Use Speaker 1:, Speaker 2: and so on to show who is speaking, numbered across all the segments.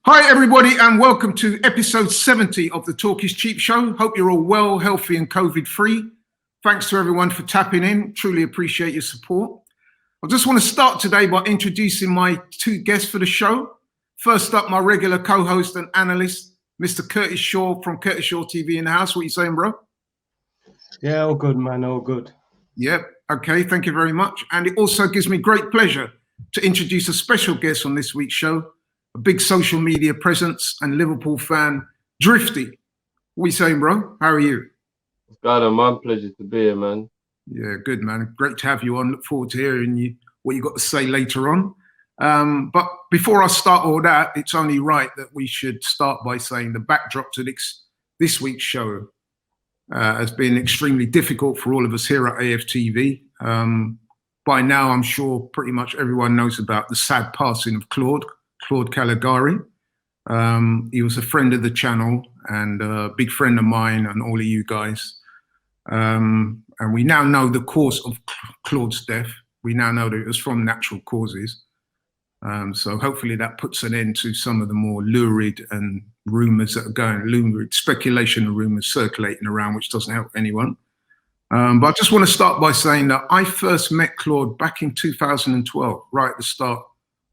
Speaker 1: Hi, everybody, and welcome to episode 70 of the Talk is Cheap show. Hope you're all well, healthy, and COVID-free. Thanks to everyone for tapping in. Truly appreciate your support. I just want to start today by introducing my two guests for the show. First up, my regular co-host and analyst, Mr. Curtis Shaw from Curtis Shaw TV in the house. What are you saying, bro?
Speaker 2: Yeah, all good, man, all good.
Speaker 1: Yep, okay, thank you very much. And it also gives me great pleasure to introduce a special guest on this week's show, a big social media presence and Liverpool fan, Drifty. What are you saying, bro? How are you?
Speaker 3: It's got a man, pleasure to be here, man.
Speaker 1: Yeah, good, man. Great to have you on. Look forward to hearing what you got to say later on. But before I start all that, it's only right that we should start by saying the backdrop to this week's show has been extremely difficult for all of us here at AFTV. By now, I'm sure pretty much everyone knows about the sad passing of Claude Caligari. He was a friend of the channel and a big friend of mine and all of you guys. And we now know the cause of Claude's death. We now know that it was from natural causes. So hopefully that puts an end to some of the more lurid and rumors that are lurid speculation and rumors circulating around, which doesn't help anyone. But I just want to start by saying that I first met Claude back in 2012, right at the start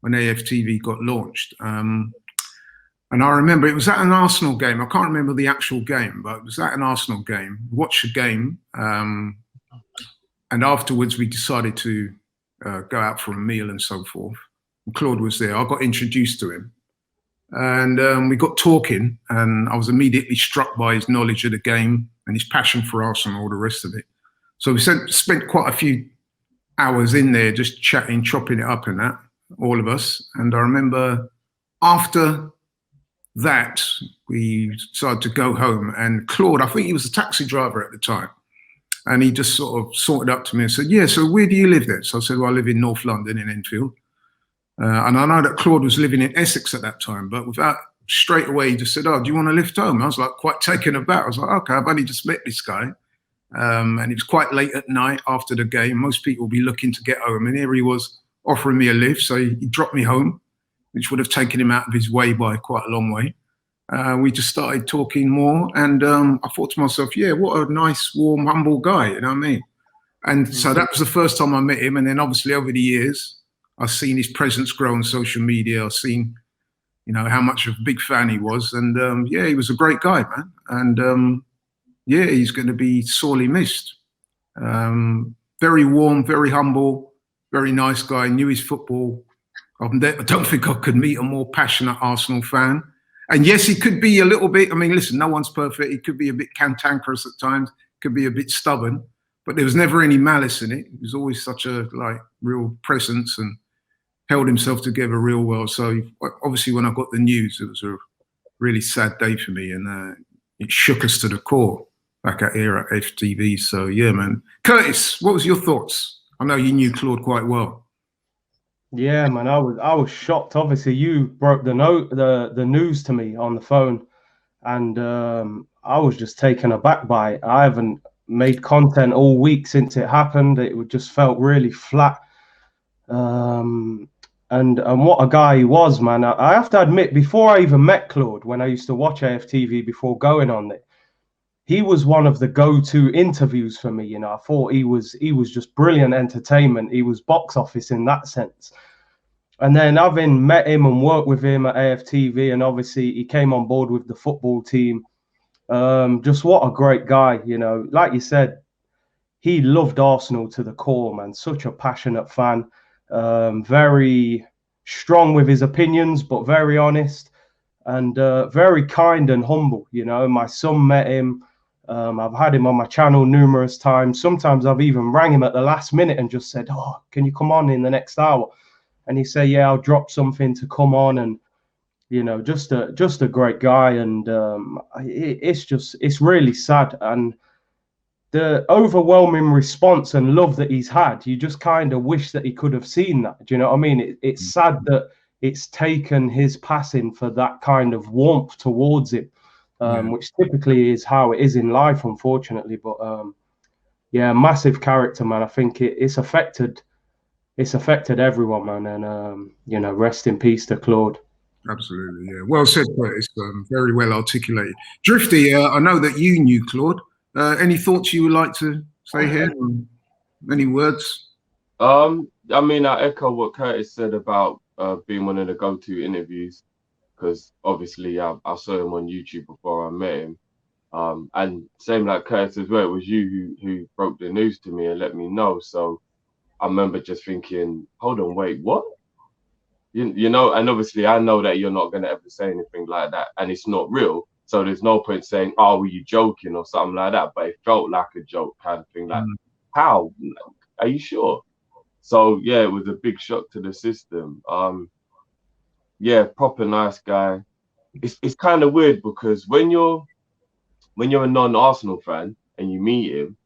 Speaker 1: when AFTV got launched. And I remember it was at an Arsenal game. I can't remember the actual game, but it was at an Arsenal game. Watched the game. And afterwards we decided to go out for a meal and so forth. And Claude was there. I got introduced to him. And we got talking, and I was immediately struck by his knowledge of the game and his passion for Arsenal, all the rest of it. So we spent quite a few hours in there just chatting, chopping it up and that, all of us. And I remember after that, we decided to go home, and Claude, I think he was a taxi driver at the time, and he just sort of sorted up to me and said, yeah, so where do you live then? So I said, well, I live in North London in Enfield. And I know that Claude was living in Essex at that time, but without straight away, he just said, oh, do you want to lift home? I was like quite taken aback. I was like, okay, I've only just met this guy. And it was quite late at night after the game. Most people will be looking to get home. And here he was offering me a lift. So he dropped me home, which would have taken him out of his way by quite a long way. We just started talking more. And I thought to myself, yeah, what a nice, warm, humble guy, you know what I mean? And so that was the first time I met him. And then obviously over the years, I've seen his presence grow on social media. I've seen, you know, how much of a big fan he was. And yeah, he was a great guy, man. And yeah, he's going to be sorely missed. Very warm, very humble, very nice guy, knew his football. I don't think I could meet a more passionate Arsenal fan. And yes, he could be a little bit, I mean, listen, no one's perfect. He could be a bit cantankerous at times, could be a bit stubborn, but there was never any malice in it. He was always such a real presence and held himself together real well. So obviously when I got the news, it was a really sad day for me, and it shook us to the core back here at FTV. So yeah, man. Curtis, what was your thoughts? I know you knew Claude quite well.
Speaker 2: Yeah, man, I was shocked. Obviously, you broke the news to me on the phone, and I was just taken aback by it. I haven't made content all week since it happened. It just felt really flat. And what a guy he was, man. I have to admit, before I even met Claude, when I used to watch AFTV before going on it, he was one of the go-to interviews for me. You know, I thought he was just brilliant entertainment. He was box office in that sense. And then having met him and worked with him at AFTV, and obviously he came on board with the football team. Just what a great guy, you know. Like you said, he loved Arsenal to the core, man. Such a passionate fan. Very strong with his opinions, but very honest, and very kind and humble. You know, my son met him. I've had him on my channel numerous times. Sometimes I've even rang him at the last minute and just said, oh, can you come on in the next hour? And he said, yeah, I'll drop something to come on. And, you know, just a great guy. And it's really sad. And the overwhelming response and love that he's had, you just kind of wish that he could have seen that. Do you know what I mean? It's sad that it's taken his passing for that kind of warmth towards him, which typically is how it is in life, unfortunately. But yeah, massive character, man. I think it's affected everyone, man. And you know, rest in peace to Claude.
Speaker 1: Absolutely, yeah. Well said, Curtis. Very well articulated. Drifty, I know that you knew Claude. Any thoughts you would like to say here? Any words?
Speaker 3: I mean, I echo what Curtis said about being one of the go-to interviews because obviously I saw him on YouTube before I met him. And same like Curtis as well, it was you who broke the news to me and let me know. So I remember just thinking, hold on, wait, what? You know, and obviously I know that you're not going to ever say anything like that and it's not real. So there's no point saying, oh, were you joking or something like that? But it felt like a joke kind of thing. Like, how? Are you sure? So yeah, it was a big shock to the system. Yeah, proper nice guy. It's kind of weird because when you're a non-Arsenal fan and you meet him,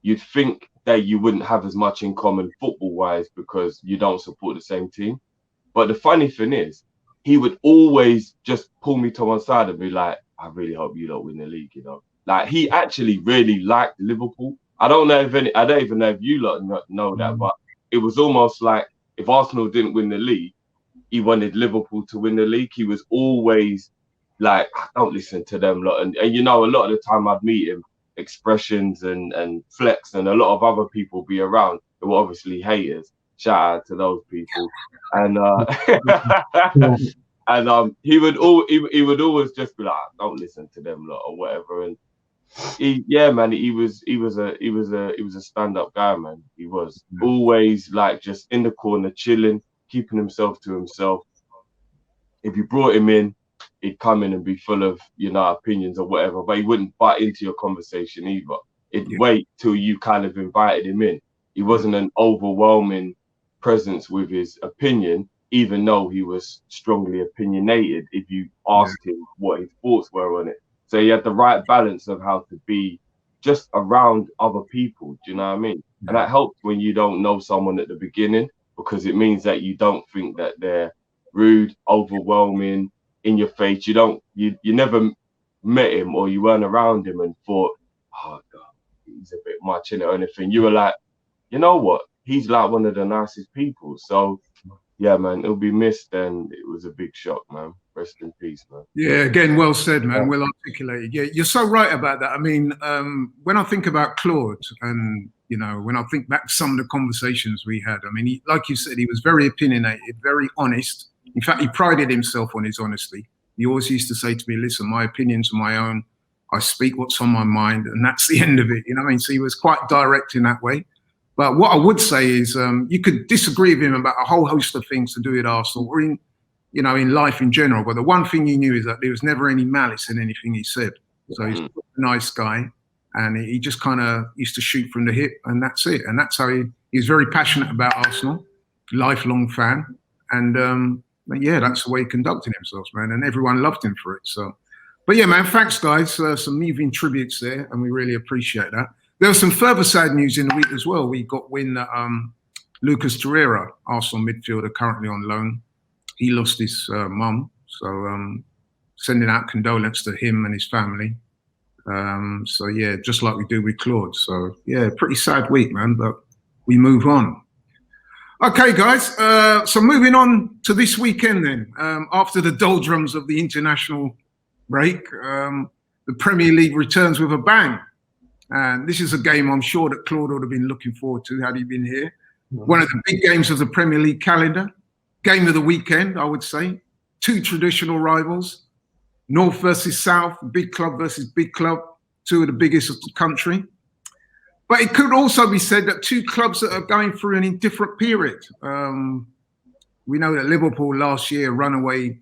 Speaker 3: you'd think that you wouldn't have as much in common football-wise because you don't support the same team. But the funny thing is, he would always just pull me to one side and be like, I really hope you don't win the league, you know. Like he actually really liked Liverpool. I don't even know if you lot know that, but it was almost like if Arsenal didn't win the league, he wanted Liverpool to win the league. He was always like, don't listen to them lot. And you know, a lot of the time I'd meet him, Expressions and Flex and a lot of other people be around who were obviously haters. Shout out to those people. And and he would always just be like, don't listen to them lot or whatever. And he was a stand-up guy, man. He was always like just in the corner chilling, keeping himself to himself. If you brought him in, he'd come in and be full of, you know, opinions or whatever, but he wouldn't butt into your conversation either. It'd wait till you kind of invited him in. He wasn't an overwhelming presence with his opinion, even though he was strongly opinionated if you asked him what his thoughts were on it. So he had the right balance of how to be just around other people. Do you know what I mean? And that helps when you don't know someone at the beginning, because it means that you don't think that they're rude, overwhelming, in your face. You never met him or you weren't around him and thought, oh God, he's a bit much in it or anything. You were like, you know what? He's like one of the nicest people. So yeah, man, it'll be missed, and it was a big shock, man. Rest in peace, man.
Speaker 1: Yeah, again, well said, man. Well articulated. Yeah, you're so right about that. I mean, when I think about Claude, and you know, when I think back to some of the conversations we had, I mean, like you said, he was very opinionated, very honest. In fact, he prided himself on his honesty. He always used to say to me, "Listen, my opinions are my own. I speak what's on my mind, and that's the end of it." You know what I mean? So he was quite direct in that way. But what I would say is, you could disagree with him about a whole host of things to do with Arsenal or in, you know, in life in general. But the one thing you knew is that there was never any malice in anything he said. So he's a nice guy, and he just kind of used to shoot from the hip, and that's it. And that's how he's very passionate about Arsenal, lifelong fan, and yeah, that's the way he conducted himself, man. And everyone loved him for it. So, but yeah, man, thanks, guys. Some moving tributes there, and we really appreciate that. There was some further sad news in the week as well. We got wind that Lucas Torreira, Arsenal midfielder, currently on loan, he lost his mum. So sending out condolence to him and his family. So yeah, just like we do with Claude. So yeah, pretty sad week, man, but we move on. Okay, guys, so moving on to this weekend then. After the doldrums of the international break, the Premier League returns with a bang. And this is a game I'm sure that Claude would have been looking forward to had he been here. One of the big games of the Premier League calendar. Game of the weekend, I would say. Two traditional rivals. North versus South, big club versus big club. Two of the biggest of the country. But it could also be said that two clubs that are going through an indifferent period. We know that Liverpool last year, runaway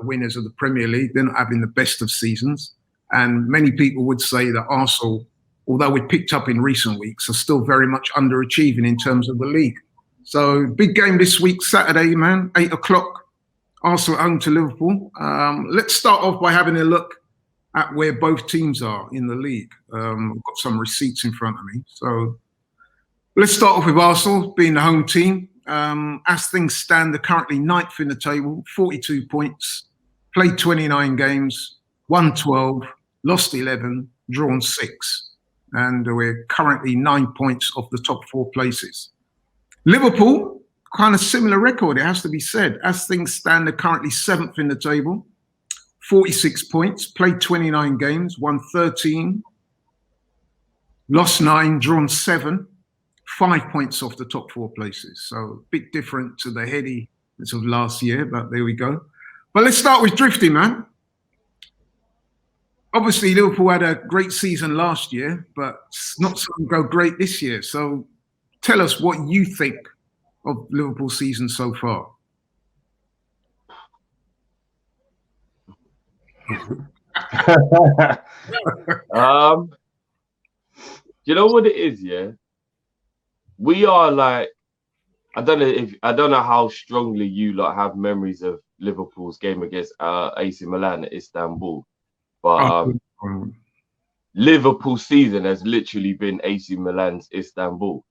Speaker 1: winners of the Premier League, they're not having the best of seasons. And many people would say that Arsenal, although we picked up in recent weeks, are still very much underachieving in terms of the league. So big game this week, Saturday, man, 8 o'clock, Arsenal home to Liverpool. Let's start off by having a look at where both teams are in the league. I've got some receipts in front of me. So let's start off with Arsenal being the home team. As things stand, they're currently 9th in the table, 42 points, played 29 games, won 12, lost 11, drawn 6. And we're currently 9 points off the top 4 places. Liverpool kind of similar record, it has to be said. As things stand, they're currently 7th in the table, 46 points, played 29 games, won 13, lost 9, drawn 7, 5 points off the top 4 places. So a bit different to the heady of last year, but there we go. But let's start with Drifty, man. Obviously, Liverpool had a great season last year, but not something go great this year. So tell us what you think of Liverpool's season so far.
Speaker 3: You know what it is, yeah? We are like, I don't know how strongly you lot have memories of Liverpool's game against AC Milan at Istanbul, but Liverpool season has literally been AC Milan's Istanbul.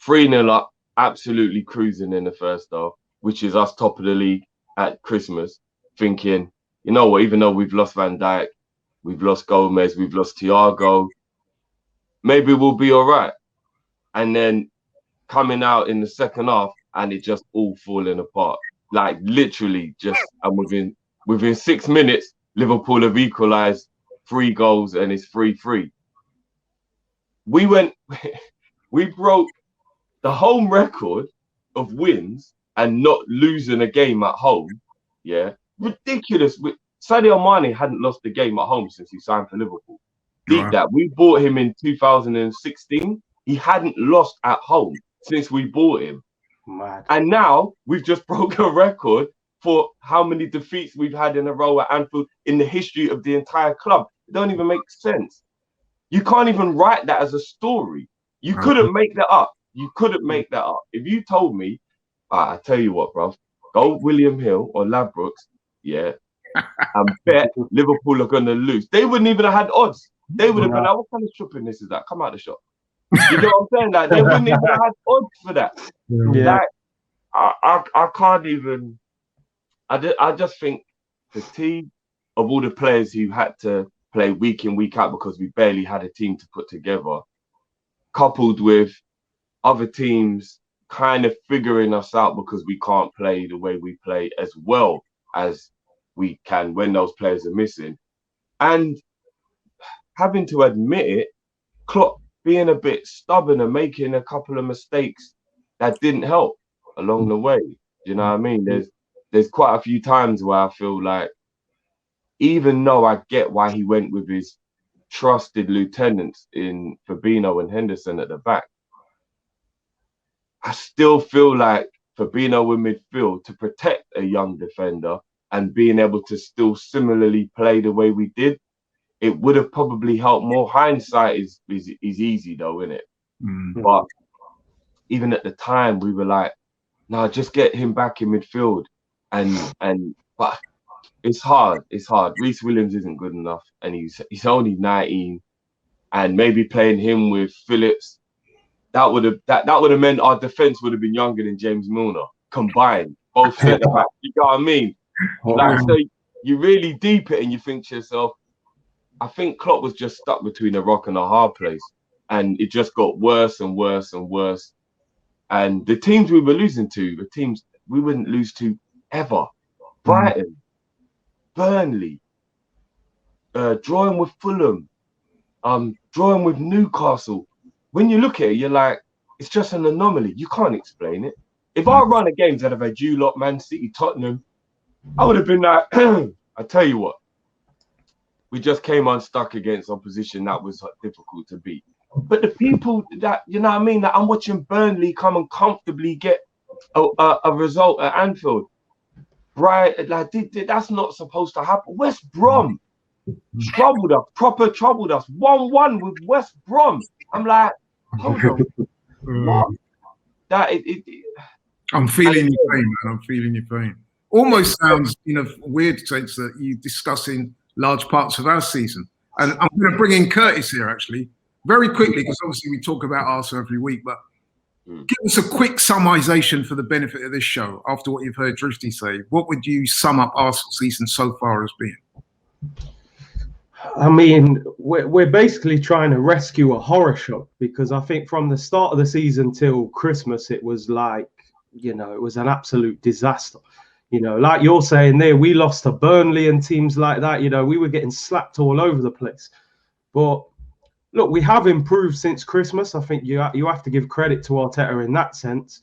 Speaker 3: 3-0 up, absolutely cruising in the first half, which is us top of the league at Christmas, thinking, you know what, even though we've lost Van Dijk, we've lost Gomez, we've lost Thiago, maybe we'll be all right. And then coming out in the second half, and it just all falling apart. Like literally just, and within 6 minutes, Liverpool have equalised 3 goals and it's 3-3. We broke the home record of wins and not losing a game at home. Yeah, ridiculous. Sadio Mane hadn't lost a game at home since he signed for Liverpool. Beat that. We bought him in 2016. He hadn't lost at home since we bought him.
Speaker 2: Mad.
Speaker 3: And now we've just broken a record for how many defeats we've had in a row at Anfield in the history of the entire club. It don't even make sense. You can't even write that as a story. You couldn't make that up. You couldn't make that up. If you told me, I tell you what, bro, go William Hill or Ladbrokes, yeah, and bet Liverpool are going to lose. They wouldn't even have had odds. They would have been like, what kind of shopping this is that? Come out of the shop. You know what I'm saying? Like, they wouldn't even have had odds for that.
Speaker 2: Yeah.
Speaker 3: Like, I can't even. I just think fatigue of all the players who had to play week in, week out because we barely had a team to put together, coupled with other teams kind of figuring us out because we can't play the way we play as well as we can when those players are missing. And having to admit it, Klopp being a bit stubborn and making a couple of mistakes that didn't help along the way. You know what I mean? There's quite a few times where I feel like, even though I get why he went with his trusted lieutenants in Fabinho and Henderson at the back, I still feel like Fabinho in midfield to protect a young defender and being able to still similarly play the way we did, it would have probably helped more. Hindsight is easy though, isn't it? But even at the time, we were like, no, just get him back in midfield. But it's hard. It's hard. Reece Williams isn't good enough, and he's only 19. And maybe playing him with Phillips, that would have meant our defense would have been younger than James Milner combined, both centre back. You know what I mean? Like, so you really deep it, and you think to yourself, I think Klopp was just stuck between a rock and a hard place, and it just got worse and worse and worse. And the teams we were losing to, the teams we wouldn't lose to ever, Brighton, Burnley, drawing with Fulham, drawing with Newcastle. When you look at it, you're like, it's just an anomaly. You can't explain it. If I run a game that have had you lot, Man City, Tottenham, I would have been like, I tell you what, we just came unstuck against opposition that was difficult to beat. But the people that, you know what I mean, that I'm watching Burnley come and comfortably get a result at Anfield. Right, like that's not supposed to happen. West Brom troubled us, proper troubled us. 1-1 with West Brom. I'm like, hold on, what?
Speaker 1: I'm feeling your pain, man. I'm feeling your pain. Almost sounds in a weird sense that you're discussing large parts of our season. And I'm going to bring in Curtis here, actually, very quickly, because obviously we talk about Arsenal every week, but give us a quick summarization for the benefit of this show after what you've heard Drifty say. What would you sum up Arsenal season so far as being?
Speaker 2: I mean, we're basically trying to rescue a horror show, because I think from the start of the season till Christmas, it was like you know, it was an absolute disaster. You know, like you're saying there, we lost to Burnley and teams like that. You know, we were getting slapped all over the place. But look, we have improved since Christmas. I think you have to give credit to Arteta in that sense.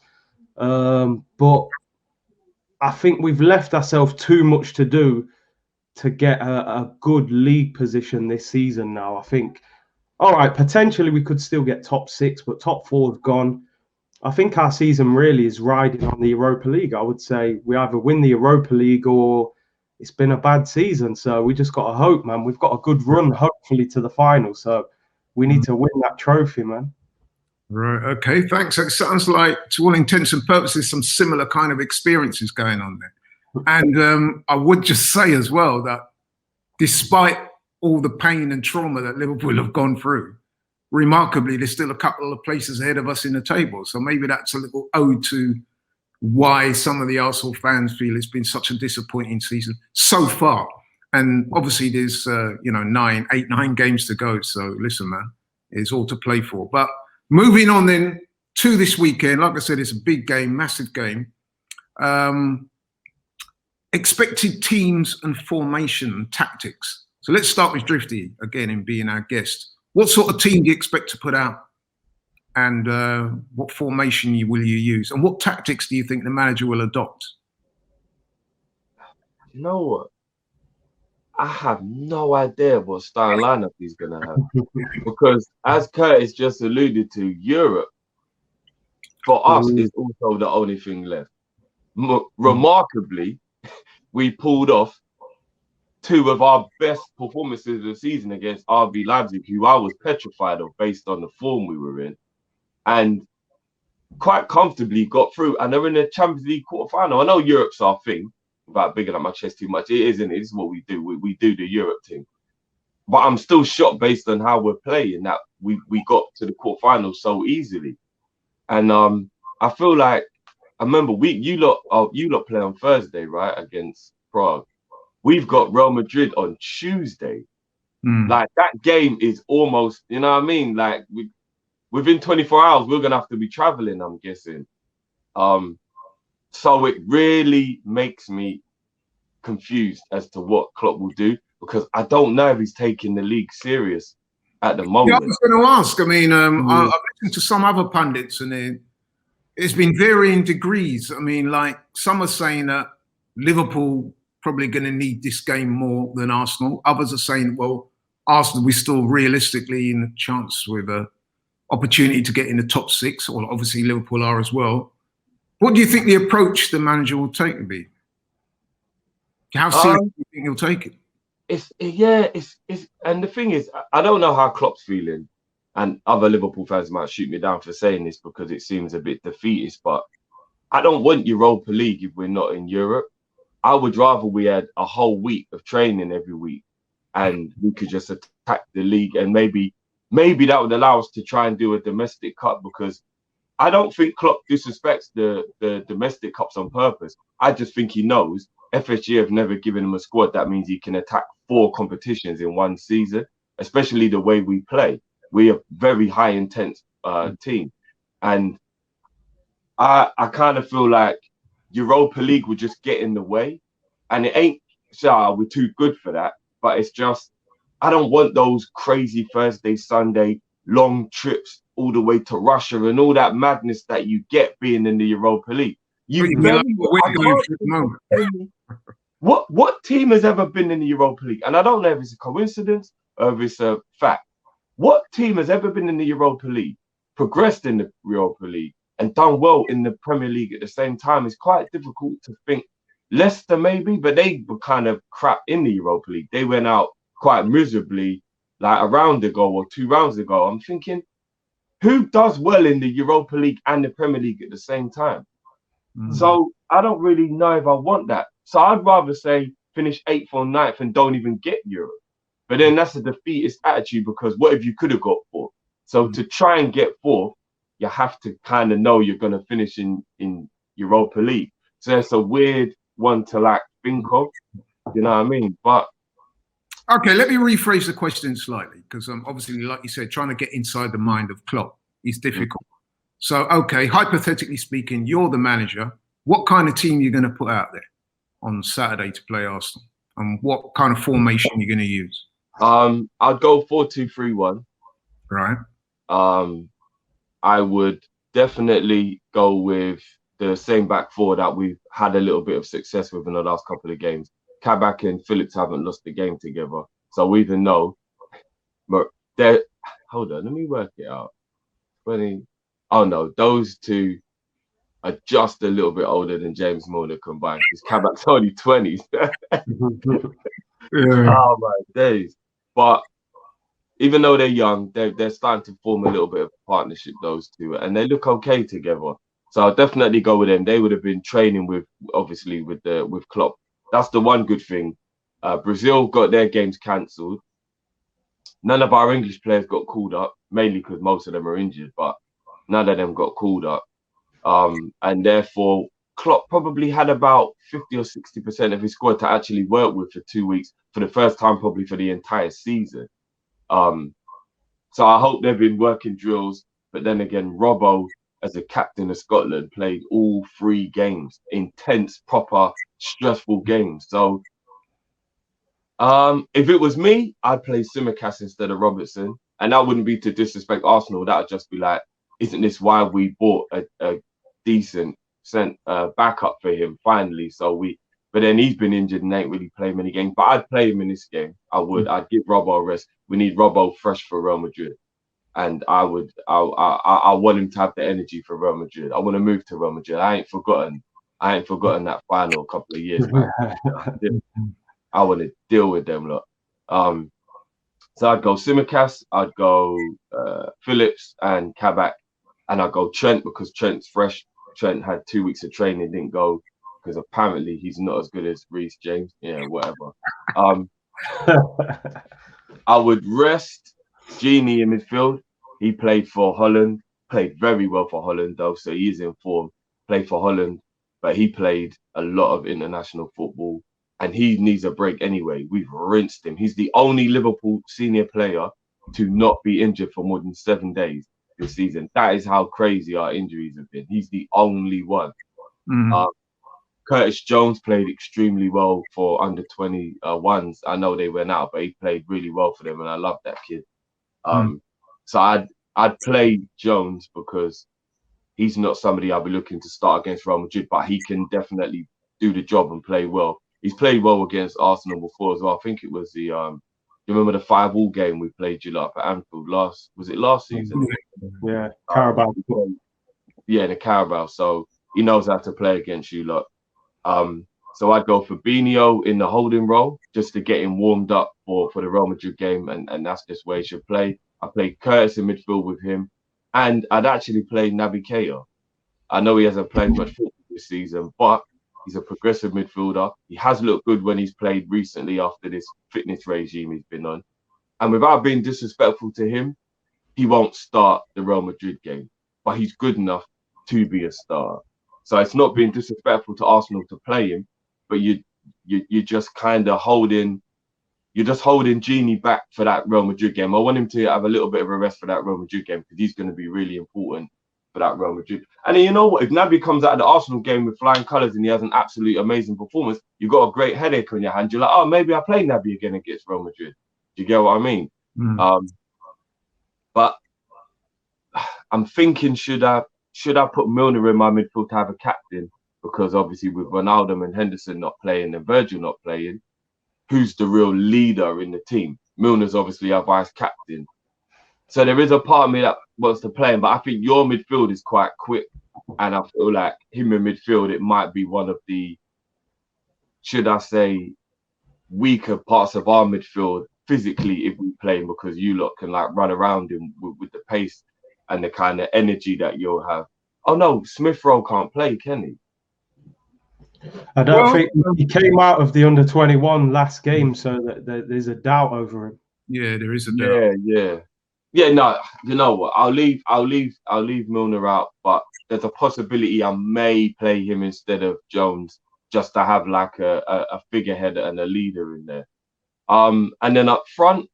Speaker 2: But I think we've left ourselves too much to do to get a good league position this season now. I think, all right, potentially we could still get top 6, but top 4 have gone. I think our season really is riding on the Europa League. I would say we either win the Europa League or it's been a bad season. So we just got to hope, man. We've got a good run, hopefully, to the final. So we need to win that trophy, man.
Speaker 1: Right. Okay. Thanks. It sounds like, to all intents and purposes, some similar kind of experiences going on there. And I would just say as well that despite all the pain and trauma that Liverpool have gone through, remarkably, there's still a couple of places ahead of us in the table. So maybe that's a little ode to why some of the Arsenal fans feel it's been such a disappointing season so far. And obviously there's, 9 games to go. So listen, man, it's all to play for. But moving on then to this weekend, like I said, it's a big game, massive game. Expected teams and formation tactics. So let's start with Drifty again in being our guest. What sort of team do you expect to put out, and what formation will you use, and what tactics do you think the manager will adopt?
Speaker 3: You know what? I have no idea what starting lineup he's going to have. Because as Curtis just alluded to, Europe, for us, is also the only thing left. Remarkably, we pulled off 2 of our best performances of the season against RB Leipzig, who I was petrified of based on the form we were in, and quite comfortably got through. And they're in the Champions League quarterfinal. I know Europe's our thing, without bigging up my chest too much. It isn't. It's what we do. We do the Europe thing. But I'm still shocked based on how we're playing that we got to the quarterfinals so easily. And I feel like, I remember you lot play on Thursday, right, against Prague. We've got Real Madrid on Tuesday. Like, that game is almost, you know what I mean? Like, within 24 hours, we're going to have to be traveling, I'm guessing. So it really makes me confused as to what Klopp will do, because I don't know if he's taking the league serious at the moment.
Speaker 1: Yeah, I was going to ask. I mean, I've listened to some other pundits, and it's been varying degrees. I mean, like, some are saying that Liverpool probably going to need this game more than Arsenal. Others are saying, well, Arsenal, we're still realistically in a chance with an opportunity to get in the top 6, or obviously Liverpool are as well. What do you think the approach the manager will take to be? How seriously do you think he'll take it?
Speaker 3: It's and the thing is, I don't know how Klopp's feeling, and other Liverpool fans might shoot me down for saying this because it seems a bit defeatist, but I don't want Europa League if we're not in Europe. I would rather we had a whole week of training every week and we could just attack the league, and maybe that would allow us to try and do a domestic cup, because I don't think Klopp disrespects the domestic cups on purpose. I just think he knows FSG have never given him a squad that means he can attack 4 competitions in one season, especially the way we play. We are very high intense team. And I kind of feel like Europa League would just get in the way. And it ain't, we're too good for that. But it's just, I don't want those crazy Thursday, Sunday, long trips all the way to Russia and all that madness that you get being in the Europa League. What team has ever been in the Europa League? And I don't know if it's a coincidence or if it's a fact. What team has ever been in the Europa League, progressed in the Europa League, and done well in the Premier League at the same time? It's quite difficult to think. Leicester maybe, but they were kind of crap in the Europa League. They went out quite miserably, like a round ago or 2 rounds ago. I'm thinking, who does well in the Europa League and the Premier League at the same time? So I don't really know if I want that. So I'd rather say finish 8th or 9th and don't even get Europe. But then that's a defeatist attitude, because what if you could have got 4th? So to try and get 4th, you have to kind of know you're going to finish in Europa League. So it's a weird one to like think of, you know what I mean? But
Speaker 1: okay, let me rephrase the question slightly, because obviously, like you said, trying to get inside the mind of Klopp is difficult. So, okay, hypothetically speaking, you're the manager. What kind of team you're going to put out there on Saturday to play Arsenal? And what kind of formation you're going to use?
Speaker 3: I'd go 4-2-3-1.
Speaker 1: Right.
Speaker 3: I would definitely go with the same back four that we've had a little bit of success with in the last couple of games. Kabak and Phillips haven't lost the game together. So we even know they're, hold on, let me work it out. 20. Oh no, those two are just a little bit older than James Milner combined, because Kabak's only 20. Oh my days. But even though they're young, they're starting to form a little bit of a partnership, those two, and they look okay together. So I'll definitely go with them. They would have been training with Klopp. That's the one good thing. Brazil got their games cancelled. None of our English players got called up, mainly because most of them are injured, but none of them got called up. And therefore, Klopp probably had about 50 or 60% of his squad to actually work with for 2 weeks, for the first time probably for the entire season. So I hope they've been working drills. But then again, Robbo, as a captain of Scotland, played all 3 games, intense, proper, stressful games. So if it was me, I'd play Tsimikas instead of Robertson. And that wouldn't be to disrespect Arsenal. That would just be like, isn't this why we bought a decent backup for him finally? But then he's been injured and ain't really played many games. But I'd play him in this game. I would. I'd give Robbo a rest. We need Robbo fresh for Real Madrid. And I want him to have the energy for Real Madrid. I want to move to Real Madrid. I ain't forgotten that final a couple of years back. I want to deal with them lot. So I'd go Tsimikas, I'd go Phillips and Kabak, and I'd go Trent because Trent's fresh. Trent had 2 weeks of training, didn't go because apparently he's not as good as Reece James. Yeah, whatever. I would rest Genie in midfield. He played for Holland, played very well for Holland though, so he is in form. Played for Holland, but he played a lot of international football and he needs a break anyway. We've rinsed him. He's the only Liverpool senior player to not be injured for more than 7 days this season. That is how crazy our injuries have been. He's the only one. Curtis Jones played extremely well for under 21s. I know they went out, but he played really well for them, and I love that kid. So I'd play Jones because he's not somebody I'll be looking to start against Real Madrid, but he can definitely do the job and play well. He's played well against Arsenal before as well. I think it was the you remember the 5-5 game we played you lot at Anfield last season?
Speaker 2: Yeah, Carabao.
Speaker 3: Yeah, the Carabao. So he knows how to play against you lot. So I'd go for Fabinho in the holding role just to get him warmed up for the Real Madrid game, and that's just where he should play. I played Curtis in midfield with him, and I'd actually play Naby Keita. I know he hasn't played much football this season, but he's a progressive midfielder. He has looked good when he's played recently after this fitness regime he's been on. And without being disrespectful to him, he won't start the Real Madrid game, but he's good enough to be a starter. So it's not being disrespectful to Arsenal to play him, but you're just kind of holding Genie back for that Real Madrid game. I want him to have a little bit of a rest for that Real Madrid game because he's going to be really important for that Real Madrid. And then you know what? If Naby comes out of the Arsenal game with flying colours and he has an absolute amazing performance, you've got a great headache on your hand. You're like, oh, maybe I play Naby again against Real Madrid. Do you get what I mean? But I'm thinking, should I put Milner in my midfield to have a captain? Because obviously with Ronaldo and Henderson not playing and Virgil not playing, who's the real leader in the team? Milner's obviously our vice captain. So there is a part of me that wants to play him, but I think your midfield is quite quick. And I feel like him in midfield, it might be one of the, should I say, weaker parts of our midfield physically if we play him, because you lot can like run around him with the pace and the kind of energy that you'll have. Oh no, Smith Rowe can't play, can he?
Speaker 2: I don't think he came out of the under-21 last game, so that there's a doubt over him.
Speaker 1: Yeah, there is a doubt.
Speaker 3: Yeah. No, you know what? I'll leave Milner out, but there's a possibility I may play him instead of Jones, just to have like a figurehead and a leader in there. And then up front,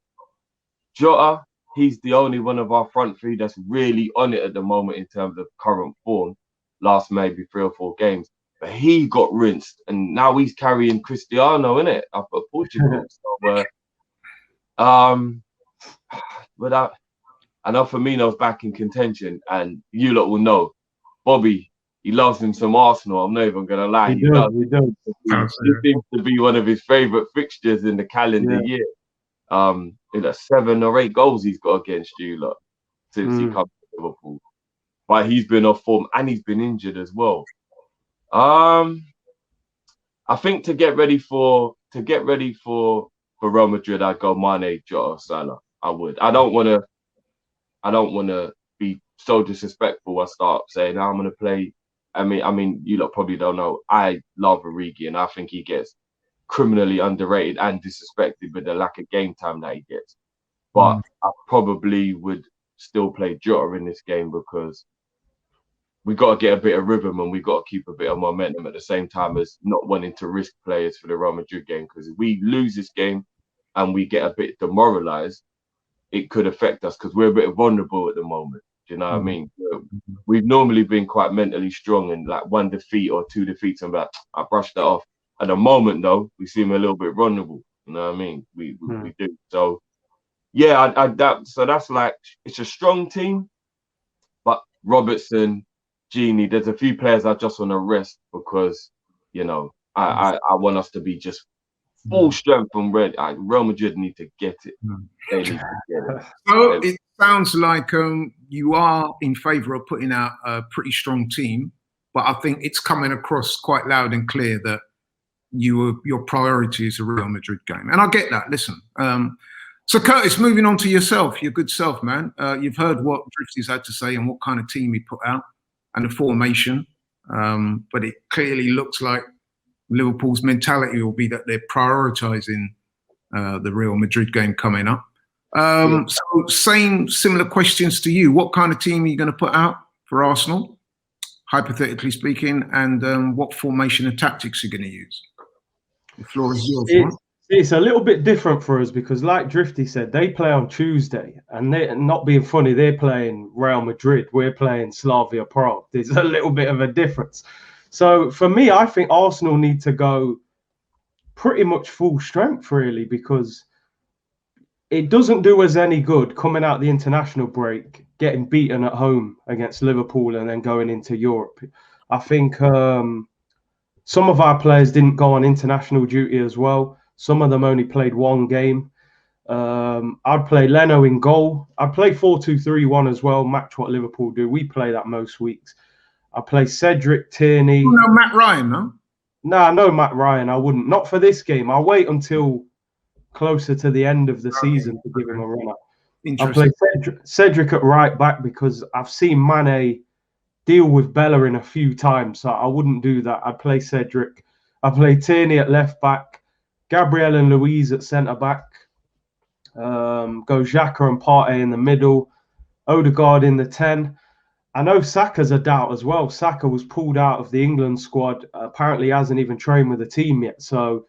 Speaker 3: Jota, he's the only one of our front three that's really on it at the moment in terms of current form. Last maybe 3 or 4 games, but he got rinsed, and now he's carrying Cristiano in it up at Portugal. So, but I know Firmino's back in contention, and you lot will know, Bobby, he loves him some Arsenal. I'm not even gonna lie,
Speaker 2: He does.
Speaker 3: He seems to be one of his favourite fixtures in the calendar year. In 7 or 8 goals he's got against you lot since he come to Liverpool. But he's been off form and he's been injured as well. I think to get ready for Real Madrid, I'd go Mane, Jota, Salah. I would. I don't want to be so disrespectful. I start saying I'm going to play. I mean, you lot probably don't know. I love Origi, and I think he gets criminally underrated and disrespected with the lack of game time that he gets. But I probably would still play Jota in this game because we got to get a bit of rhythm and we got to keep a bit of momentum at the same time as not wanting to risk players for the Real Madrid game. Because if we lose this game and we get a bit demoralised, it could affect us because we're a bit vulnerable at the moment. Do you know what I mean? We've normally been quite mentally strong, and like 1 defeat or 2 defeats, I'm like, I brushed that off. At the moment, though, we seem a little bit vulnerable. You know what I mean? We do. So, yeah, so that's like, it's a strong team, but Robertson, Genie, there's a few players I just want to rest because, you know, I want us to be just full strength and ready. Real Madrid need to get it. They need to get it.
Speaker 1: So it sounds like you are in favour of putting out a pretty strong team, but I think it's coming across quite loud and clear that your priority is a Real Madrid game. And I get that, listen. So Curtis, moving on to yourself, your good self, man. You've heard what Drifty's had to say and what kind of team he put out and the formation. But it clearly looks like Liverpool's mentality will be that they're prioritising the Real Madrid game coming up. So similar questions to you. What kind of team are you going to put out for Arsenal, hypothetically speaking, and what formation and tactics are you going to use? The floor is yours.
Speaker 2: It's a little bit different for us because, like Drifty said, they play on Tuesday, and they're not being funny. They're playing Real Madrid. We're playing Slavia Prague. There's a little bit of a difference. So for me, I think Arsenal need to go pretty much full strength, really, because it doesn't do us any good coming out the international break, getting beaten at home against Liverpool, and then going into Europe. I think some of our players didn't go on international duty as well. Some of them only played 1 game. I'd play Leno in goal. I'd play 4-2-3-1 as well, match what Liverpool do. We play that most weeks. I play Cedric, Tierney.
Speaker 1: Oh, no, Matt Ryan, no?
Speaker 2: Nah, no Matt Ryan. I wouldn't. Not for this game. I'll wait until closer to the end of the season to give him a run up. I'll play Cedric at right back because I've seen Mane deal with Bella in a few times, so I wouldn't do that. I'd play Cedric. I'd play Tierney at left back. Gabriel and Louise at centre-back. Go Xhaka and Partey in the middle. Odegaard in the 10. I know Saka's a doubt as well. Saka was pulled out of the England squad. Apparently hasn't even trained with the team yet. So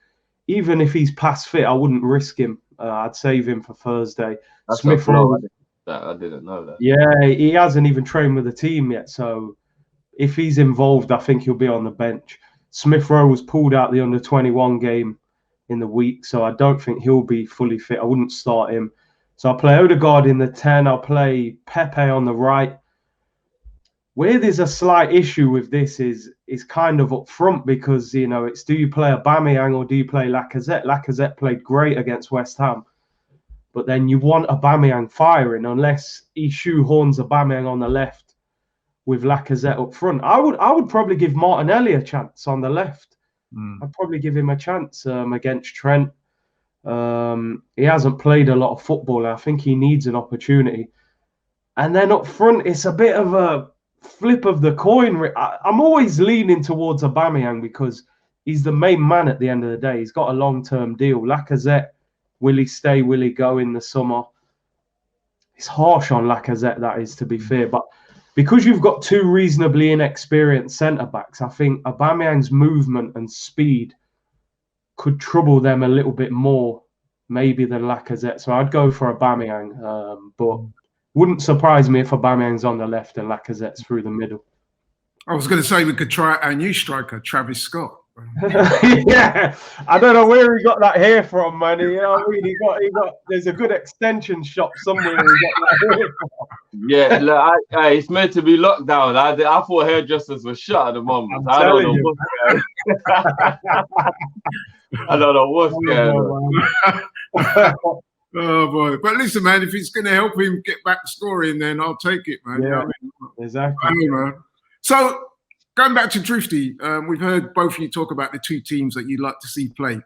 Speaker 2: even if he's past fit, I wouldn't risk him. I'd save him for Thursday.
Speaker 3: That's
Speaker 2: Smith
Speaker 3: Rowe. I didn't know that.
Speaker 2: Yeah, he hasn't even trained with the team yet. So if he's involved, I think he'll be on the bench. Smith Rowe was pulled out the under-21 game in the week, so I don't think he'll be fully fit. I wouldn't start him. So I'll play Odegaard in the 10. I'll play Pepe on the right. Where there's a slight issue with this is kind of up front because, you know, it's do you play Aubameyang or do you play Lacazette? Lacazette played great against West Ham, but then you want Aubameyang firing unless he shoehorns Aubameyang on the left with Lacazette up front. I would probably give Martinelli a chance on the left. I'd probably give him a chance against Trent. He hasn't played a lot of football. I think he needs an opportunity. And then up front, it's a bit of a flip of the coin. I'm always leaning towards Aubameyang because he's the main man at the end of the day. He's got a long-term deal. Lacazette, will he stay? Will he go in the summer? It's harsh on Lacazette, that is, to be fair. But because you've got 2 reasonably inexperienced centre-backs, I think Aubameyang's movement and speed could trouble them a little bit more maybe than Lacazette. So I'd go for Aubameyang, but wouldn't surprise me if Aubameyang's on the left and Lacazette's through the middle.
Speaker 1: I was going to say we could try our new striker, Travis Scott.
Speaker 2: Yeah, I don't know where he got that hair from, man. You know what I mean? He got. There's a good extension shop somewhere. He got that hair from.
Speaker 3: Yeah, look, it's meant to be lockdown. I thought hairdressers were shut at the moment. I don't know what's I don't know what's going on.
Speaker 1: Oh boy! But listen, man, if it's going to help him get back scoring, then I'll take it, man.
Speaker 2: Yeah,
Speaker 1: you know what I mean?
Speaker 2: exactly.
Speaker 1: Man. So going back to Drifty, we've heard both of you talk about the two teams that you'd like to see play.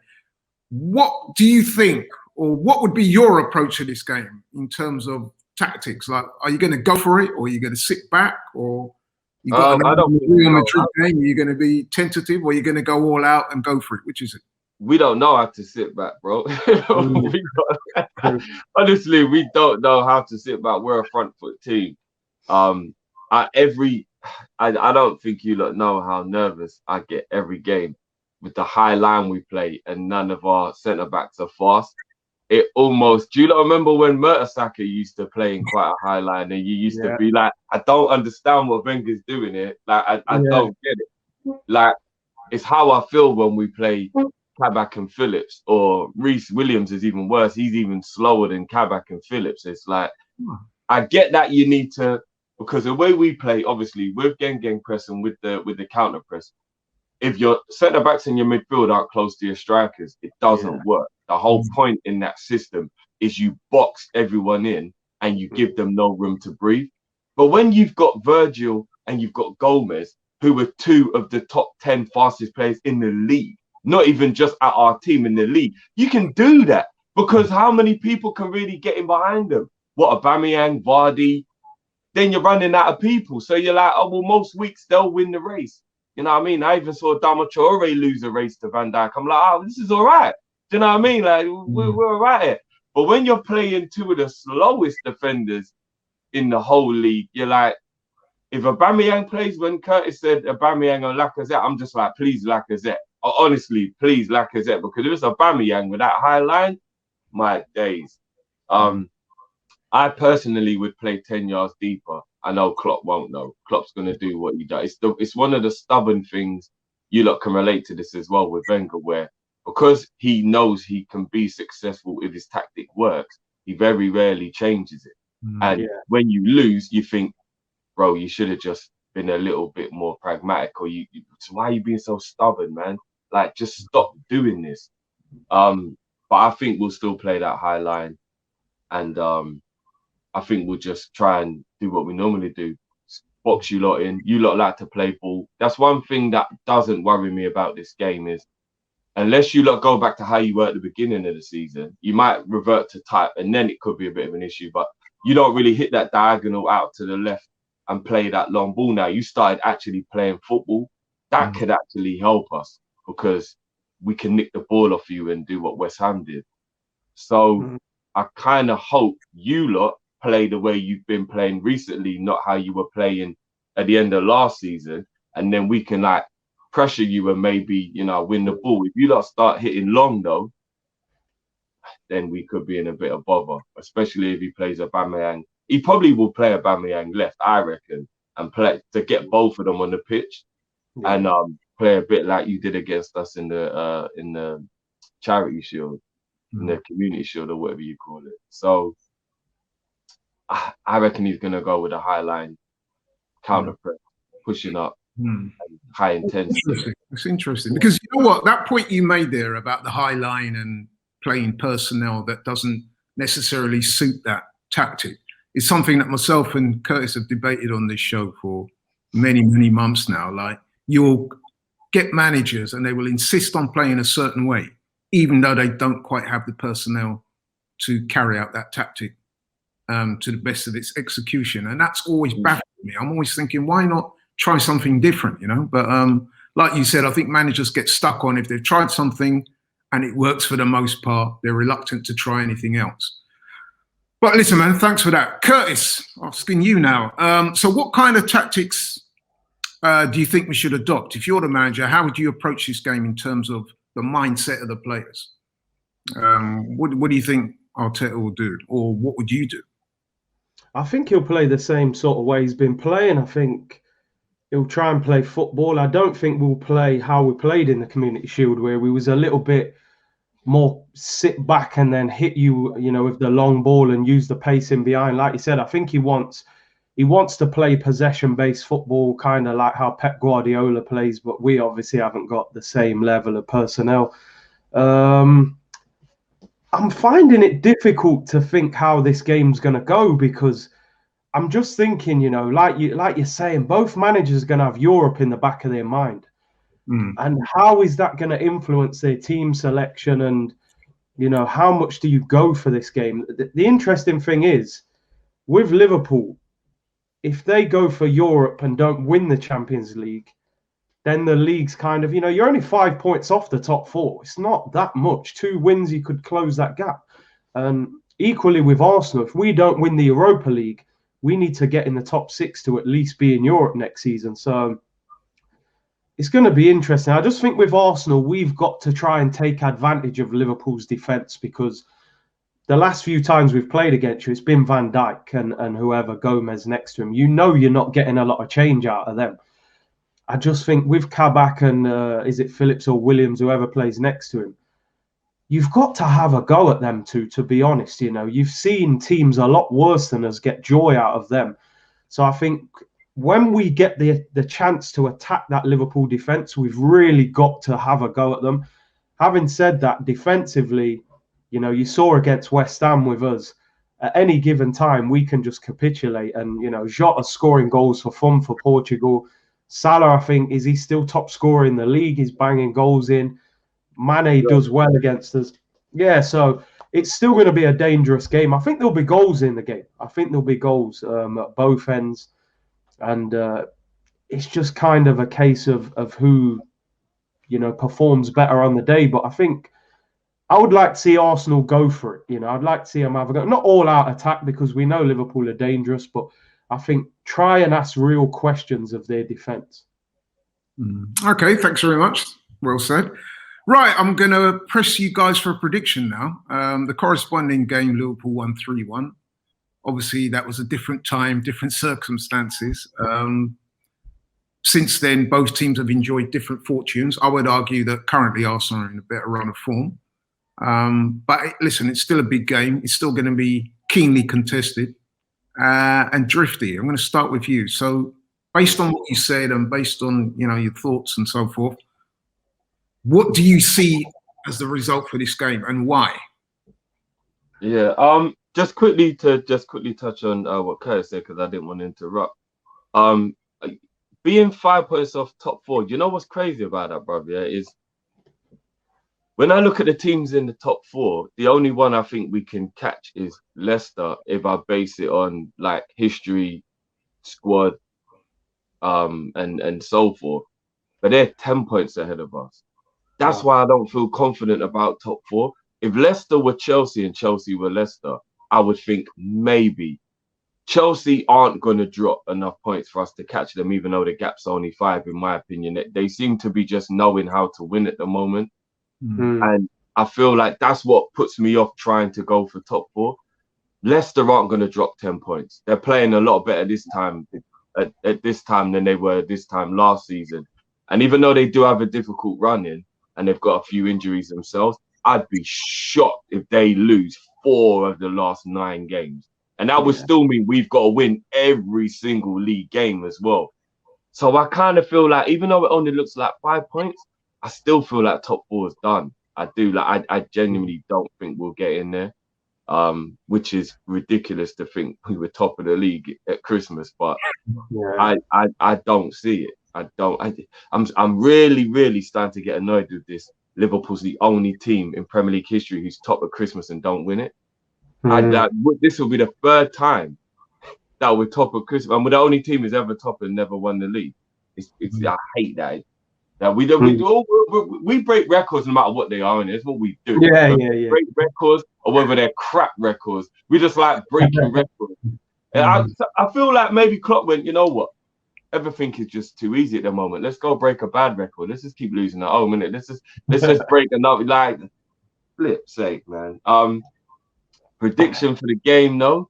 Speaker 1: What do you think, or what would be your approach to this game in terms of tactics? Like, are you going to go for it, or are you going to sit back, or you got
Speaker 3: I don't
Speaker 1: Real Madrid game? Are you going to be tentative, or are you going to go all out and go for it? Which is it?
Speaker 3: We don't know how to sit back, bro. Honestly, we don't know how to sit back. We're a front foot team. I don't think you lot know how nervous I get every game with the high line we play and none of our centre backs are fast. It almost, do you lot remember when Mertesacker used to play in quite a high line and you used to be like, I don't understand what Wenger's doing here. Like, I don't get it. Like, it's how I feel when we play Kabak and Phillips, or Reece Williams is even worse. He's even slower than Kabak and Phillips. It's like, I get that you need to, because the way we play, obviously, with gang press and with the counter press, if your centre backs and your midfield aren't close to your strikers, it doesn't work. The whole point in that system is you box everyone in and you give them no room to breathe. But when you've got Virgil and you've got Gomez, who are two of the top 10 fastest players in the league, not even just at our team in the league, you can do that, because how many people can really get in behind them? What, Aubameyang, Vardy? Then you're running out of people. So you're like, oh, well, most weeks they'll win the race. You know what I mean? I even saw Dama Traore lose a race to Van Dijk. I'm like, oh, this is all right. Do you know what I mean? Like, we're all right here. But when you're playing two of the slowest defenders in the whole league, you're like, if Aubameyang plays, when Curtis said Aubameyang or Lacazette, I'm just like, please, Lacazette. Honestly, please, Lacazette. Because if it's Aubameyang with that high line, my days. I personally would play 10 yards deeper. I know Klopp won't know. Klopp's going to do what he does. It's one of the stubborn things. You lot can relate to this as well with Wenger, where because he knows he can be successful if his tactic works, he very rarely changes it. And when you lose, you think, bro, you should have just been a little bit more pragmatic, or why are you being so stubborn, man? Like, just stop doing this. But I think we'll still play that high line. And I think we'll just try and do what we normally do. Box you lot in. You lot like to play ball. That's one thing that doesn't worry me about this game is, unless you lot go back to how you were at the beginning of the season, you might revert to type, and then it could be a bit of an issue. But you don't really hit that diagonal out to the left and play that long ball now. You started actually playing football. That could actually help us, because we can nick the ball off you and do what West Ham did. So I kind of hope you lot play the way you've been playing recently, not how you were playing at the end of last season, and then we can like pressure you and maybe, you know, win the ball. If you lot start hitting long though, then we could be in a bit of bother, especially if he plays Aubameyang. He probably will play Aubameyang left, I reckon, and play to get both of them on the pitch, and play a bit like you did against us in the Charity Shield, in the Community Shield, or whatever you call it. So I reckon he's going to go with a high line, counter press, pushing up, and high intensity.
Speaker 1: It's interesting, because you know what, that point you made there about the high line and playing personnel that doesn't necessarily suit that tactic is something that myself and Curtis have debated on this show for many, many months now. Like, you'll get managers and they will insist on playing a certain way, even though they don't quite have the personnel to carry out that tactic to the best of its execution. And that's always baffled me. I'm always thinking, why not try something different, you know? But like you said, I think managers get stuck on, if they've tried something and it works for the most part, they're reluctant to try anything else. But listen, man, thanks for that. Curtis, asking you now. So what kind of tactics do you think we should adopt? If you're the manager, how would you approach this game in terms of the mindset of the players? What do you think Arteta will do, or what would you do?
Speaker 2: I think he'll play the same sort of way he's been playing. I think he'll try and play football. I don't think we'll play how we played in the Community Shield, where we was a little bit more sit back and then hit you, with the long ball and use the pace in behind. Like you said, I think he wants to play possession-based football, kind of like how Pep Guardiola plays, but we obviously haven't got the same level of personnel. I'm finding it difficult to think how this game's going to go, because I'm just thinking, like you're saying, both managers are going to have Europe in the back of their mind. And how is that going to influence their team selection? And, how much do you go for this game? The interesting thing is, with Liverpool, if they go for Europe and don't win the Champions League, then the league's kind of, you're only 5 points off the top four. It's not that much. 2 wins, you could close that gap. Equally with Arsenal, if we don't win the Europa League, we need to get in the top 6 to at least be in Europe next season. So it's going to be interesting. I just think with Arsenal, we've got to try and take advantage of Liverpool's defence, because the last few times we've played against you, it's been Van Dijk and whoever, Gomez next to him. You're not getting a lot of change out of them. I just think with Kabak and is it Phillips or Williams, whoever plays next to him, you've got to have a go at them two, to be honest. You've seen teams a lot worse than us get joy out of them. So I think when we get the chance to attack that Liverpool defence, we've really got to have a go at them. Having said that, defensively, you saw against West Ham with us, at any given time, we can just capitulate. And, Jota scoring goals for fun for Portugal. Salah, I think, is he still top scorer in the league? He's banging goals in. Mane does well against us. Yeah, so it's still going to be a dangerous game. I think there'll be goals in the game. I think there'll be goals at both ends. And it's just kind of a case of who, performs better on the day. But I think I would like to see Arsenal go for it. I'd like to see them have a go. Not all out attack, because we know Liverpool are dangerous, but I think try and ask real questions of their defence.
Speaker 1: Okay, thanks very much. Well said. Right, I'm going to press you guys for a prediction now. The corresponding game, Liverpool won 3-1. Obviously, that was a different time, different circumstances. Since then, both teams have enjoyed different fortunes. I would argue that currently Arsenal are in a better run of form. But listen, it's still a big game. It's still going to be keenly contested. And Drifty, I'm going to start with you. So based on what you said and based on, your thoughts and so forth, what do you see as the result for this game and why?
Speaker 3: Yeah, just quickly touch on what Curtis said, because I didn't want to interrupt. Being 5 points off top 4, you know what's crazy about that, brother? Yeah, is when I look at the teams in the top 4, the only one I think we can catch is Leicester, if I base it on like history, squad, and so forth. But they're 10 points ahead of us. That's why I don't feel confident about top 4. If Leicester were Chelsea and Chelsea were Leicester, I would think maybe. Chelsea aren't going to drop enough points for us to catch them, even though the gap's only 5, in my opinion. They seem to be just knowing how to win at the moment. And I feel like that's what puts me off trying to go for top 4. Leicester aren't going to drop 10 points. They're playing a lot better this time at this time than they were this time last season. And even though they do have a difficult run in and they've got a few injuries themselves, I'd be shocked if they lose 4 of the last 9 games. And that would still mean we've got to win every single league game as well. So I kind of feel like, even though it only looks like 5 points, I still feel like top 4 is done. I do. I genuinely don't think we'll get in there, which is ridiculous to think we were top of the league at Christmas. But I don't see it. I'm really, really starting to get annoyed with this. Liverpool's the only team in Premier League history who's top at Christmas and don't win it. This will be the 3rd time that we're top at Christmas, and we're the only team who's ever top and never won the league. I hate that. That we break records no matter what they are, and it's what we do. Break records, or whether they're crap records, we just like breaking records. And I feel like maybe Klopp went, you know what? Everything is just too easy at the moment. Let's go break a bad record. Let's just keep losing that. Oh, minute. Let's just break another. Like flip's sake, man. Prediction for the game, though.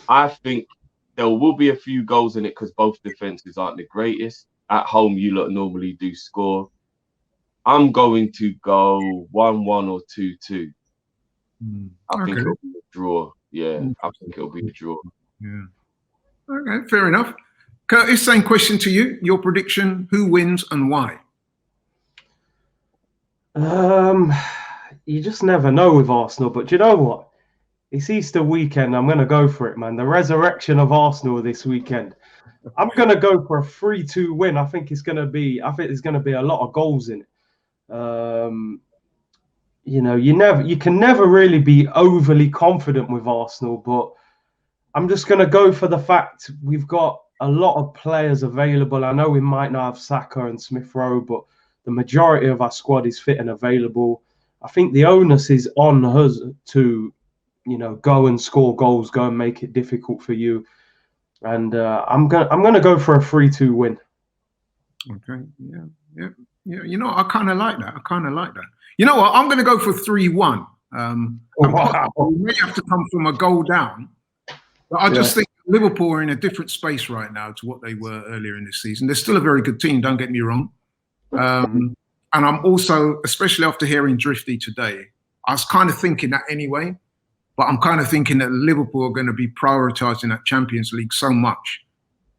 Speaker 3: I think there will be a few goals in it because both defenses aren't the greatest. At home, you lot normally do score. I'm going to go 1-1 or 2-2. I think it'll be a draw. Yeah, I think it'll be a draw.
Speaker 1: Yeah. Okay, fair enough. Curtis, same question to you. Your prediction: who wins and why?
Speaker 2: You just never know with Arsenal, but do you know what? It's Easter weekend. I'm going to go for it, man. The resurrection of Arsenal this weekend. I'm going to go for a 3-2 win. I think there's going to be a lot of goals in it. You know, you can never really be overly confident with Arsenal, but I'm just going to go for the fact we've got a lot of players available. I know we might not have Saka and Smith Rowe, but the majority of our squad is fit and available. I think the onus is on us to, you know, go and score goals, go and make it difficult for you. And I'm gonna go for a 3-2 win. Okay.
Speaker 1: Yeah. You know, I kind of like that. You know what? I'm going to go for 3-1.
Speaker 2: Wow.
Speaker 1: We may have to come from a goal down, but I just think Liverpool are in a different space right now to what they were earlier in this season. They're still a very good team, don't get me wrong. And I'm also, especially after hearing Drifty today, I was kind of thinking that anyway, but I'm kind of thinking that Liverpool are going to be prioritising that Champions League so much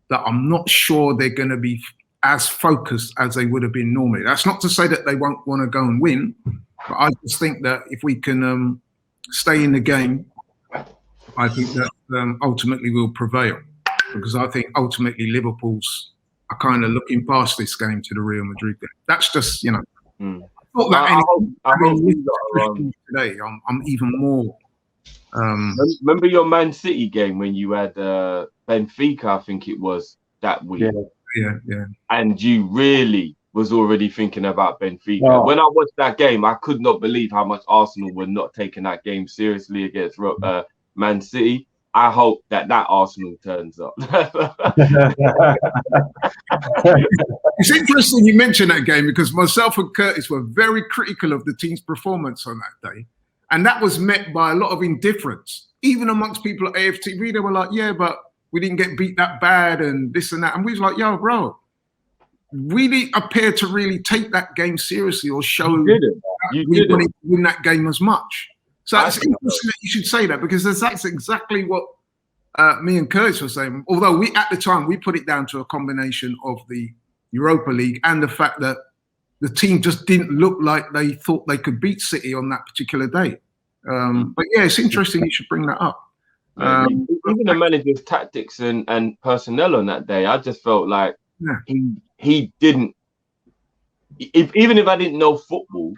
Speaker 1: that I'm not sure they're going to be as focused as they would have been normally. That's not to say that they won't want to go and win, but I just think that if we can stay in the game, I think that ultimately we'll prevail, because I think ultimately Liverpool's are kind of looking past this game to the Real Madrid game. That's just, you know, not that today. I'm even more.
Speaker 3: Remember your Man City game when you had Benfica, I think it was, that week.
Speaker 1: Yeah.
Speaker 3: And you really was already thinking about Benfica. Oh. When I watched that game, I could not believe how much Arsenal were not taking that game seriously against Man City. I hope that Arsenal turns up.
Speaker 1: It's interesting you mention that game, because myself and Curtis were very critical of the team's performance on that day. And that was met by a lot of indifference. Even amongst people at AFTV, they were like, yeah, but we didn't get beat that bad and this and that. And we was like, yo, bro, we didn't appear to really take that game seriously or show that we wanted to win that game as much. So it's interesting that you should say that, because that's exactly what me and Curtis were saying. Although at the time, we put it down to a combination of the Europa League and the fact that the team just didn't look like they thought they could beat City on that particular day. But yeah, it's interesting you should bring that up.
Speaker 3: Even the manager's tactics and personnel on that day, I just felt like he didn't. Even if I didn't know football,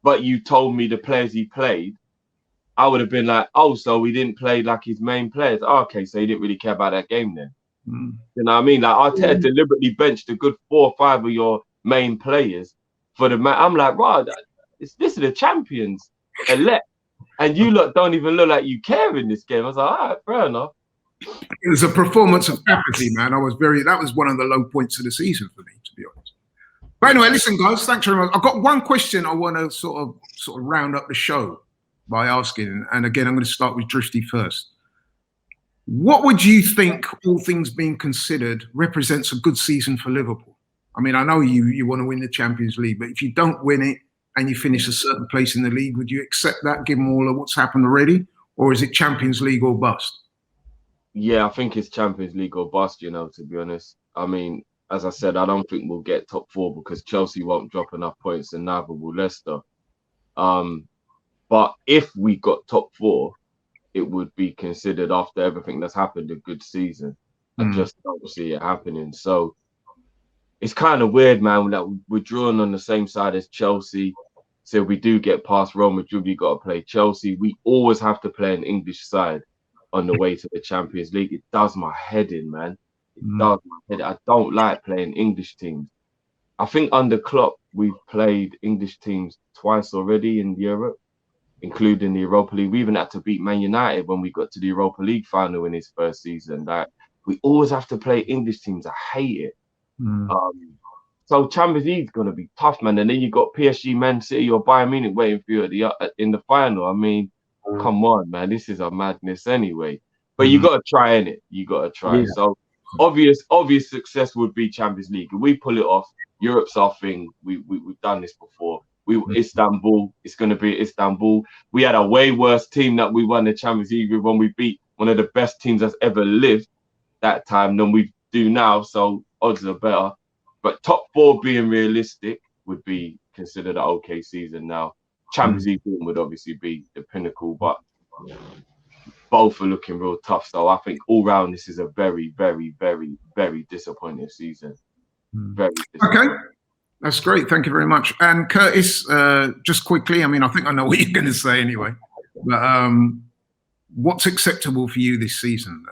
Speaker 3: but you told me the players he played, I would have been like, oh, so he didn't play like his main players. Oh, okay, so he didn't really care about that game then. You know what I mean? Like Arteta deliberately benched a good 4 or 5 of your main players for the match. I'm like, wow, this is the champions elect, and you lot don't even look like you care in this game. I was like, all right, fair enough.
Speaker 1: It was a performance of apathy, man. That was one of the low points of the season for me, to be honest. But anyway, listen, guys, thanks very much. I've got one question I want to sort of round up the show by asking, and again, I'm going to start with Drifty first. What would you think, all things being considered, represents a good season for Liverpool? I mean, I know you want to win the Champions League, but if you don't win it and you finish a certain place in the league, would you accept that, given all of what's happened already? Or is it Champions League or bust?
Speaker 3: Yeah, I think it's Champions League or bust, you know, to be honest. I mean, as I said, I don't think we'll get top 4 because Chelsea won't drop enough points and neither will Leicester. But if we got top 4, it would be considered, after everything that's happened, a good season. I just don't see it happening. So it's kind of weird, man, that we're drawing on the same side as Chelsea. So if we do get past Real Madrid, we got to play Chelsea. We always have to play an English side on the way to the Champions League. It does my head in, man. It does my head. I don't like playing English teams. I think under Klopp, we've played English teams twice already in Europe, including the Europa League. We even had to beat Man United when we got to the Europa League final in his first season. Like, we always have to play English teams. I hate it. So Champions League's gonna be tough, man. And then you got PSG, Man City, or Bayern Munich waiting for you in the final. I mean, come on, man. This is a madness anyway. But you gotta try in it. You gotta try.
Speaker 2: Yeah.
Speaker 3: So obvious success would be Champions League. If we pull it off, Europe's our thing. We've done this before. Istanbul. It's gonna be Istanbul. We had a way worse team that we won the Champions League with when we beat one of the best teams that's ever lived that time than we do now. So odds are better. But top 4 being realistic would be considered an okay season now. Champions League would obviously be the pinnacle, but both are looking real tough. So I think all round this is a very, very, very, very disappointing season. Very disappointing.
Speaker 1: Okay, that's great. Thank you very much. And Curtis, just quickly, I mean, I think I know what you're going to say anyway, but what's acceptable for you this season?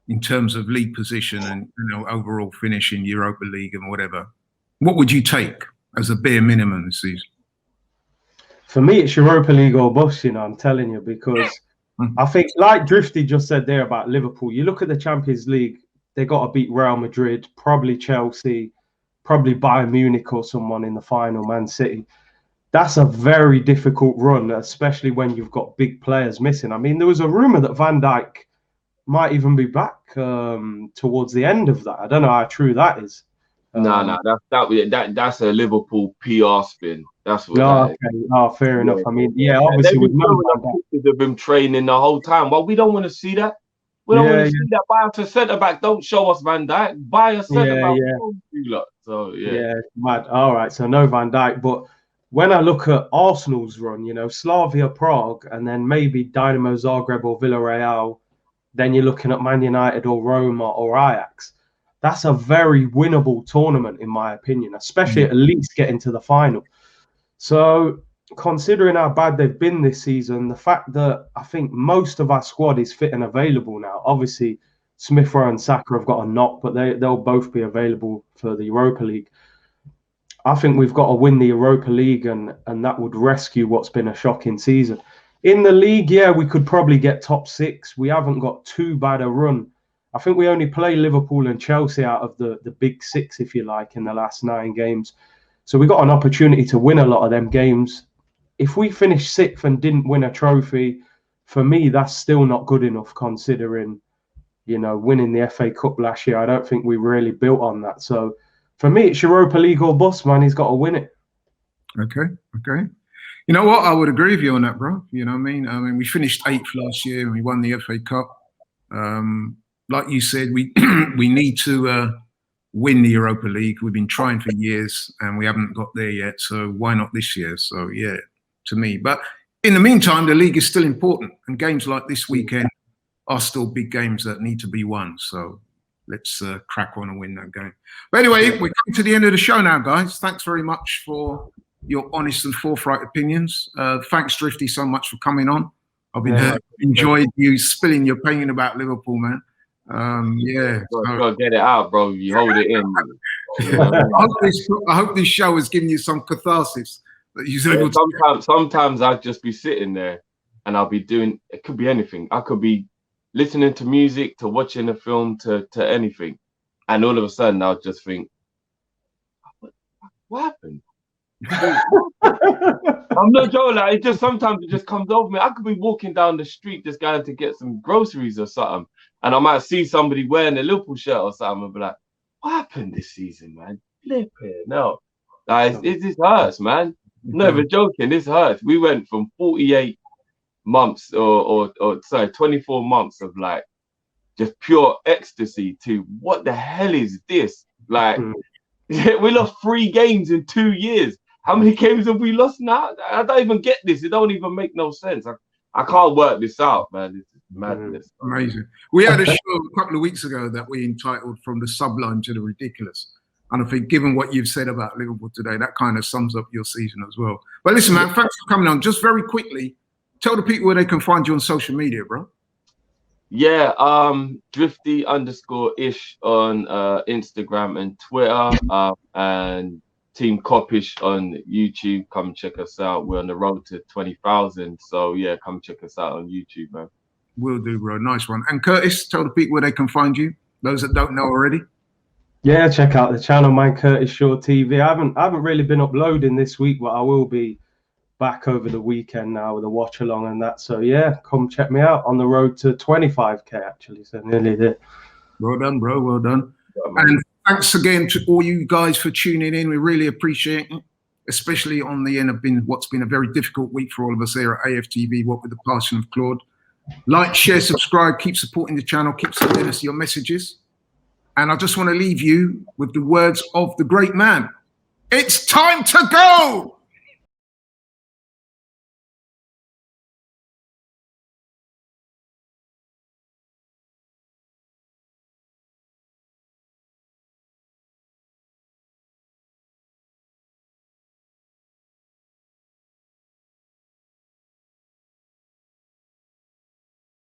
Speaker 1: In terms of league position and overall finish in Europa League and whatever, what would you take as a bare minimum this season?
Speaker 2: For me, it's Europa League or bust. I'm telling you, because I think, like Drifty just said there about Liverpool, you look at the Champions League, they got to beat Real Madrid, probably Chelsea, probably Bayern Munich or someone in the final, Man City. That's a very difficult run, especially when you've got big players missing. I mean, there was a rumor that Van Dijk might even be back towards the end of that. I don't know how true that is.
Speaker 3: No, that's a Liverpool PR spin. That's what.
Speaker 2: Okay. Oh, fair enough. I mean, obviously with
Speaker 3: pictures of him training the whole time. Well, we don't want to see that. We don't want to see that. Buy us a centre back. Don't show us Van Dijk. Buy a centre back. So
Speaker 2: mad. All right, so no Van Dijk, but when I look at Arsenal's run, Slavia Prague, and then maybe Dynamo Zagreb or Villarreal. Then you're looking at Man United or Roma or Ajax. That's a very winnable tournament, in my opinion, especially at least getting to the final. So considering how bad they've been this season, the fact that I think most of our squad is fit and available now. Obviously, Smith Rowe and Saka have got a knock, but they'll both be available for the Europa League. I think we've got to win the Europa League, and that would rescue what's been a shocking season. In the league, we could probably get top 6. We haven't got too bad a run. I think we only play Liverpool and Chelsea out of the big 6, if you like, in the last 9 games. So we got an opportunity to win a lot of them games. If we finish 6th and didn't win a trophy, for me, that's still not good enough considering, winning the FA Cup last year. I don't think we really built on that. So for me, it's Europa League or bust, man. He's got to win it.
Speaker 1: Okay. You know what? I would agree with you on that, bro. You know what I mean? I mean, we finished 8th last year and we won the FA Cup. Like you said, we need to win the Europa League. We've been trying for years and we haven't got there yet. So why not this year? So to me. But in the meantime, the league is still important, and games like this weekend are still big games that need to be won. So let's crack on and win that game. But anyway, we're coming to the end of the show now, guys. Thanks very much for your honest and forthright opinions. Thanks, Drifty, so much for coming on. I've enjoyed you spilling your pain about Liverpool, man.
Speaker 3: Gotta get it out, bro. You hold it in.
Speaker 1: I hope this show has given you some catharsis. That you're
Speaker 3: sometimes I'd just be sitting there and I'll be doing, it could be anything. I could be listening to music, to watching a film, to anything. And all of a sudden I'll just think, what happened? I'm not joking. Like, sometimes it just comes over me. I could be walking down the street just going to get some groceries or something, and I might see somebody wearing a Liverpool shirt or something and be like, what happened this season, man? Flip it. No. Like, it just hurts, man. I'm not even joking. This hurts. We went from 48 months or 24 months of like just pure ecstasy to what the hell is this? Like, we lost 3 games in 2 years. How many games have we lost now? I don't even get this. It don't even make no sense. I can't work this out, man. This is madness.
Speaker 1: Amazing. We had a show a couple of weeks ago that we entitled From the Sublime to the Ridiculous. And I think given what you've said about Liverpool today, that kind of sums up your season as well. But listen, man, thanks for coming on. Just very quickly, tell the people where they can find you on social media, bro.
Speaker 3: Yeah, Drifty_ish on Instagram and Twitter, and Team Copish on YouTube. Come check us out. We're on the road to 20,000. So yeah, come check us out on YouTube, man. Will do, bro. Nice one. And Curtis, tell the people where they can find you, those that don't know already.
Speaker 2: Yeah, check out the channel, man. Curtis Shaw TV. I haven't really been uploading this week, but I will be back over the weekend now with a watch along and that. So yeah, come check me out on the road to 25k actually. So nearly there.
Speaker 1: Well done, bro. Well done.
Speaker 3: Yeah, man.
Speaker 1: And thanks again to all you guys for tuning in. We really appreciate it, especially on the end of what's been a very difficult week for all of us here at AFTV, what with the passing of Claude. Like, share, subscribe, keep supporting the channel, keep sending us your messages. And I just want to leave you with the words of the great man. It's time to go!